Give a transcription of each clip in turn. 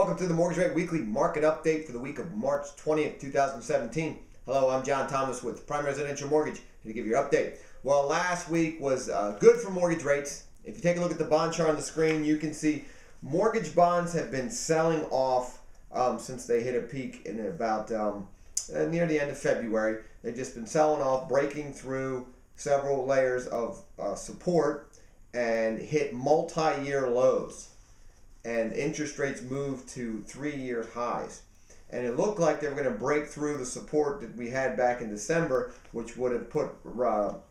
Welcome to the Mortgage Rate Weekly Market Update for the week of March 20th, 2017. Hello, I'm John Thomas with Prime Residential Mortgage to give you your update. Well, last week was good for mortgage rates. If you take a look at the bond chart on the screen, you can see mortgage bonds have been selling off since they hit a peak in about near the end of February. They've just been selling off, breaking through several layers of support and hit multi-year lows. And interest rates moved to 3-year highs. And it looked like they were going to break through the support that we had back in December, which would have put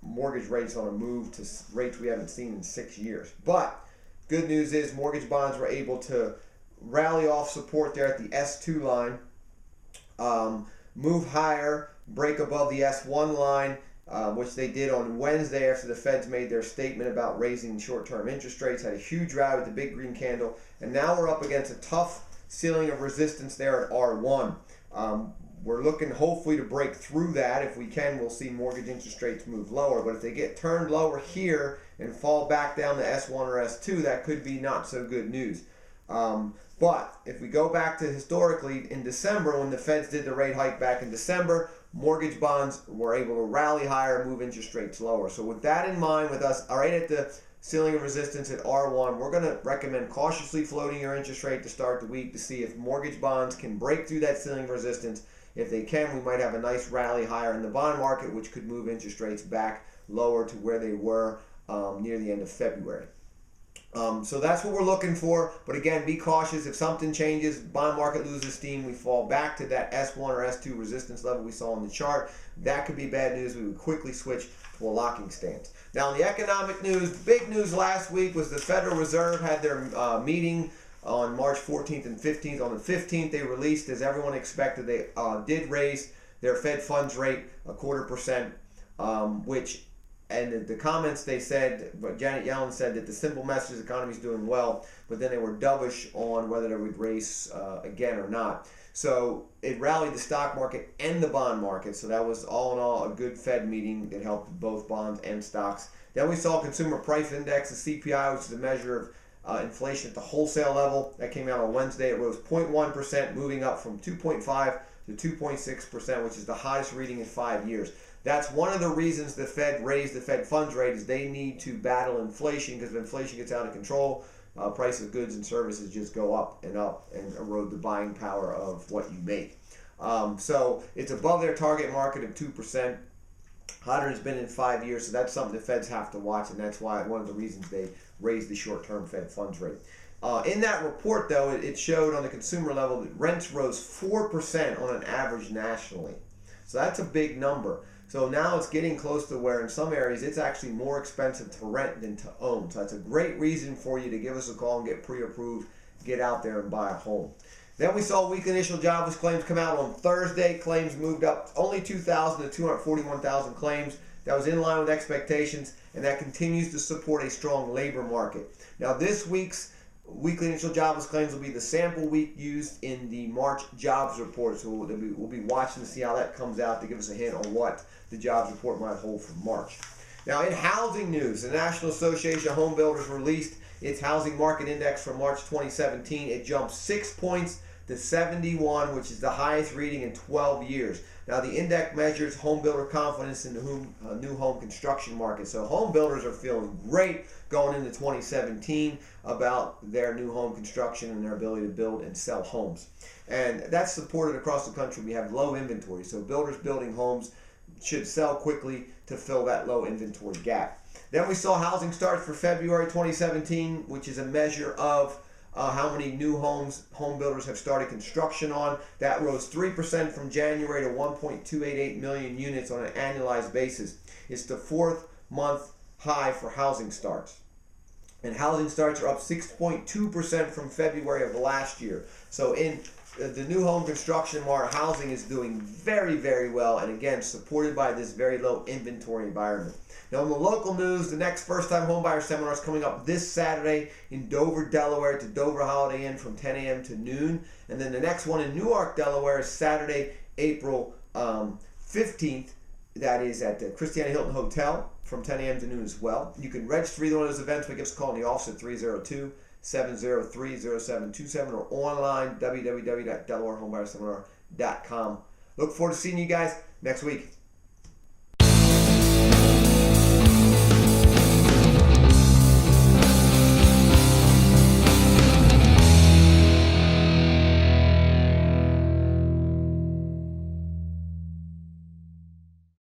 mortgage rates on a move to rates we haven't seen in 6 years. But good news is mortgage bonds were able to rally off support there at the S2 line, move higher, break above the S1 line, which they did on Wednesday after the Feds made their statement about raising short-term interest rates. Had a huge rally with the big green candle, and now we're up against a tough ceiling of resistance there at R1. We're looking hopefully to break through that. If we can, we'll see mortgage interest rates move lower, but if they get turned lower here and fall back down to S1 or S2, that could be not so good news. But if we go back to historically in December, when the Feds did the rate hike back in December, mortgage bonds were able to rally higher, move interest rates lower. So with that in mind, with us right at the ceiling of resistance at R1, we're going to recommend cautiously floating your interest rate to start the week to see if mortgage bonds can break through that ceiling of resistance. If they can, we might have a nice rally higher in the bond market, which could move interest rates back lower to where they were near the end of February. So that's what we're looking for. But again, be cautious. If something changes, bond market loses steam, we fall back to that S1 or S2 resistance level we saw on the chart. That could be bad news. We would quickly switch to a locking stance. Now, in the economic news, the big news last week was the Federal Reserve had their meeting on March 14th and 15th. On the 15th, they released, as everyone expected, they did raise their Fed funds rate 0.25%, which and the comments they said, but Janet Yellen said that the simple message is the economy is doing well, but then they were dovish on whether they would raise again or not. So it rallied the stock market and the bond market. So that was all in all a good Fed meeting that helped both bonds and stocks. Then we saw consumer price index, the CPI, which is a measure of inflation at the wholesale level. That came out on Wednesday. It rose 0.1%, moving up from 2.5 to 2.6%, which is the highest reading in 5 years. That's one of the reasons the Fed raised the Fed funds rate, is they need to battle inflation, because if inflation gets out of control, price of goods and services just go up and erode the buying power of what you make. So it's above their target market of 2%. Hotter than it's been in 5 years, so that's something the Feds have to watch, and that's why one of the reasons they raised the short-term Fed funds rate. In that report, though, it showed on the consumer level that rents rose 4% on an average nationally. So that's a big number. So now it's getting close to where in some areas it's actually more expensive to rent than to own. So that's a great reason for you to give us a call and get pre-approved, get out there and buy a home. Then we saw weekly initial jobless claims come out on Thursday. Claims moved up only 2,000 to 241,000 claims. That was in line with expectations, and that continues to support a strong labor market. Now this week's weekly initial jobless claims will be the sample week used in the March jobs report. So we'll be watching to see how that comes out to give us a hint on what the jobs report might hold for March. Now in housing news, the National Association of Home Builders released its housing market index for March 2017. It jumped 6 points to 71, which is the highest reading in 12 years. Now the index measures home builder confidence in the new home construction market. So home builders are feeling great going into 2017 about their new home construction and their ability to build and sell homes. And that's supported across the country. We have low inventory, so builders building homes should sell quickly to fill that low inventory gap. Then we saw housing starts for February 2017, which is a measure of how many new homes home builders have started construction on. That rose 3% from January to 1.288 million units on an annualized basis. It's the 4th month high for housing starts. And housing starts are up 6.2% from February of last year. So in the new home construction market, housing is doing very, very well, and again, supported by this very low inventory environment. Now, in the local news, the next first-time homebuyer seminar is coming up this Saturday in Dover, Delaware, at the Dover Holiday Inn from 10 a.m. to noon. And then the next one in Newark, Delaware, is Saturday, April 15th. That is at the Christiana Hilton Hotel from 10 a.m. to noon as well. You can register for either one of those events by giving us a call in the office at 703-0727 or online, www.delawarehomebuyerSeminar.com. Look forward to seeing you guys next week.